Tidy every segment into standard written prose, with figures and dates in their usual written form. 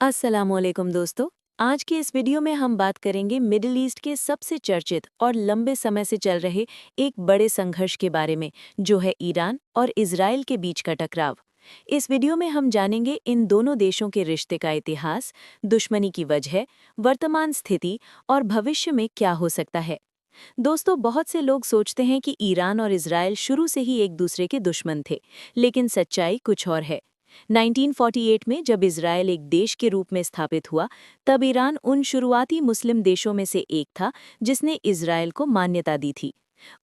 अस्सलामुअलैकुम दोस्तों। आज के इस वीडियो में हम बात करेंगे मिडिल ईस्ट के सबसे चर्चित और लंबे समय से चल रहे एक बड़े संघर्ष के बारे में, जो है ईरान और इजराइल के बीच का टकराव। इस वीडियो में हम जानेंगे इन दोनों देशों के रिश्ते का इतिहास, दुश्मनी की वजह, वर्तमान स्थिति और भविष्य में क्या हो सकता है। दोस्तों, बहुत से लोग सोचते हैं कि ईरान और इजराइल शुरू से ही एक दूसरे के दुश्मन थे, लेकिन सच्चाई कुछ और है। 1948 में जब इजराइल एक देश के रूप में स्थापित हुआ, तब ईरान उन शुरुआती मुस्लिम देशों में से एक था जिसने इजराइल को मान्यता दी थी।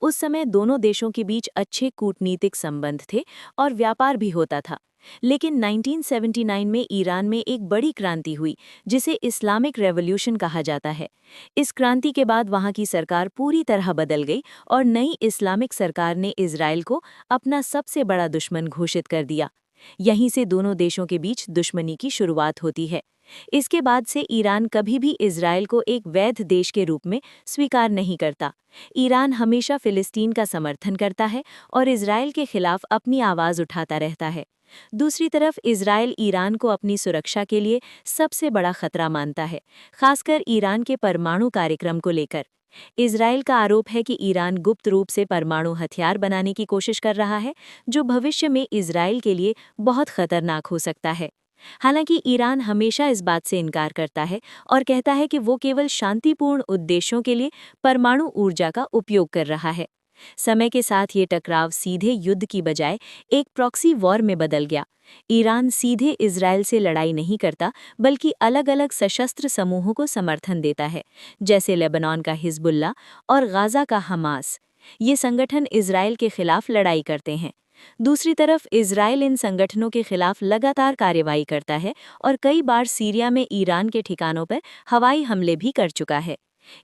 उस समय दोनों देशों के बीच अच्छे कूटनीतिक संबंध थे और व्यापार भी होता था। लेकिन 1979 में ईरान में एक बड़ी क्रांति हुई, जिसे इस्लामिक रेवोल्यूशन कहा जाता है। इस क्रांति के बाद वहां की सरकार पूरी तरह बदल गई और नई इस्लामिक सरकार ने इजराइल को अपना सबसे बड़ा दुश्मन घोषित कर दिया। यहीं से दोनों देशों के बीच दुश्मनी की शुरुआत होती है। इसके बाद से ईरान कभी भी इजराइल को एक वैध देश के रूप में स्वीकार नहीं करता। ईरान हमेशा फिलिस्तीन का समर्थन करता है और इजराइल के खिलाफ अपनी आवाज उठाता रहता है। दूसरी तरफ इजराइल ईरान को अपनी सुरक्षा के लिए सबसे बड़ा खतरा मानता है, खासकर ईरान के परमाणु कार्यक्रम को लेकर। इजराइल का आरोप है कि ईरान गुप्त रूप से परमाणु हथियार बनाने की कोशिश कर रहा है, जो भविष्य में इजराइल के लिए बहुत खतरनाक हो सकता है। हालांकि ईरान हमेशा इस बात से इनकार करता है और कहता है कि वो केवल शांतिपूर्ण उद्देश्यों के लिए परमाणु ऊर्जा का उपयोग कर रहा है। समय के साथ ये टकराव सीधे युद्ध की बजाय एक प्रॉक्सी वॉर में बदल गया। ईरान सीधे इजराइल से लड़ाई नहीं करता, बल्कि अलग-अलग सशस्त्र समूहों को समर्थन देता है, जैसे लेबनान का हिजबुल्ला और गाजा का हमास। ये संगठन इजराइल के खिलाफ लड़ाई करते हैं। दूसरी तरफ इजराइल इन संगठनों के खिलाफ लगातार कार्रवाई करता है और कई बार सीरिया में ईरान के ठिकानों पर हवाई हमले भी कर चुका है।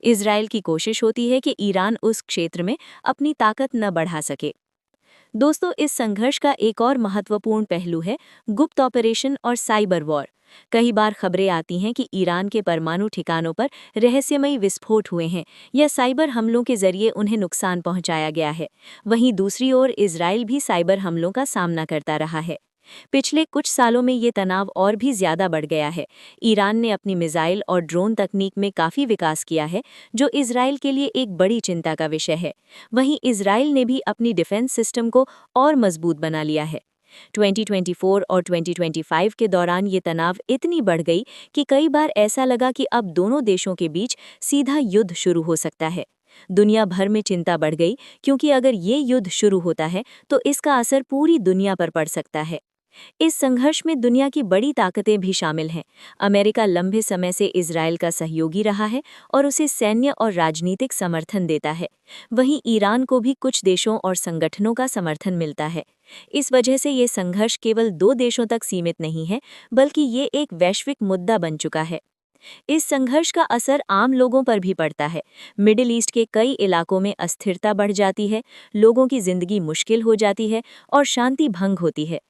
इजराइल की कोशिश होती है कि ईरान उस क्षेत्र में अपनी ताकत न बढ़ा सके। दोस्तों, इस संघर्ष का एक और महत्वपूर्ण पहलू है गुप्त ऑपरेशन और साइबर वॉर। कई बार खबरें आती हैं कि ईरान के परमाणु ठिकानों पर रहस्यमयी विस्फोट हुए हैं या साइबर हमलों के जरिए उन्हें नुकसान पहुंचाया गया है। वहीं दूसरी ओर इजराइल भी साइबर हमलों का सामना करता रहा है। पिछले कुछ सालों में ये तनाव और भी ज्यादा बढ़ गया है। ईरान ने अपनी मिसाइल और ड्रोन तकनीक में काफी विकास किया है, जो इजराइल के लिए एक बड़ी चिंता का विषय है। वहीं इजराइल ने भी अपनी डिफेंस सिस्टम को और मजबूत बना लिया है। 2024 और 2025 के दौरान ये तनाव इतनी बढ़ गई कि कई बार ऐसा लगा कि अब दोनों देशों के बीच सीधा युद्ध शुरू हो सकता है। दुनिया भर में चिंता बढ़ गई, क्योंकि अगर ये युद्ध शुरू होता है तो इसका असर पूरी दुनिया पर पड़ सकता है। इस संघर्ष में दुनिया की बड़ी ताकतें भी शामिल हैं। अमेरिका लंबे समय से इजराइल का सहयोगी रहा है और उसे सैन्य और राजनीतिक समर्थन देता है। वहीं ईरान को भी कुछ देशों और संगठनों का समर्थन मिलता है। इस वजह से ये संघर्ष केवल दो देशों तक सीमित नहीं है, बल्कि ये एक वैश्विक मुद्दा बन चुका है। इस संघर्ष का असर आम लोगों पर भी पड़ता है। मिडिल ईस्ट के कई इलाकों में अस्थिरता बढ़ जाती है, लोगों की जिंदगी मुश्किल हो जाती है और शांति भंग होती है।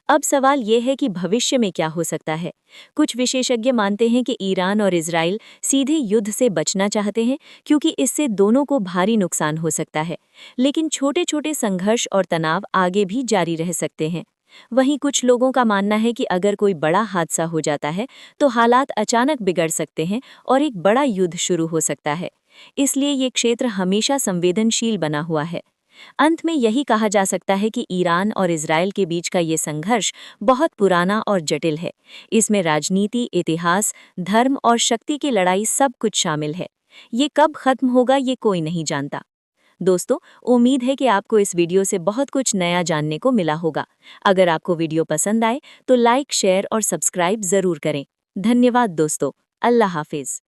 अब सवाल ये है कि भविष्य में क्या हो सकता है। कुछ विशेषज्ञ मानते हैं कि ईरान और इजराइल सीधे युद्ध से बचना चाहते हैं, क्योंकि इससे दोनों को भारी नुकसान हो सकता है। लेकिन छोटे-छोटे संघर्ष और तनाव आगे भी जारी रह सकते हैं। वहीं कुछ लोगों का मानना है कि अगर कोई बड़ा हादसा हो जाता है, तो हालात अचानक बिगड़ सकते हैं और एक बड़ा युद्ध शुरू हो सकता है। इसलिए ये क्षेत्र हमेशा संवेदनशील बना हुआ है। अंत में यही कहा जा सकता है कि ईरान और इजराइल के बीच का ये संघर्ष बहुत पुराना और जटिल है। इसमें राजनीति, इतिहास, धर्म और शक्ति की लड़ाई सब कुछ शामिल है। ये कब खत्म होगा, ये कोई नहीं जानता। दोस्तों, उम्मीद है कि आपको इस वीडियो से बहुत कुछ नया जानने को मिला होगा। अगर आपको वीडियो पसंद आए तो लाइक, शेयर और सब्सक्राइब जरूर करें। धन्यवाद दोस्तों। अल्लाह हाफिज।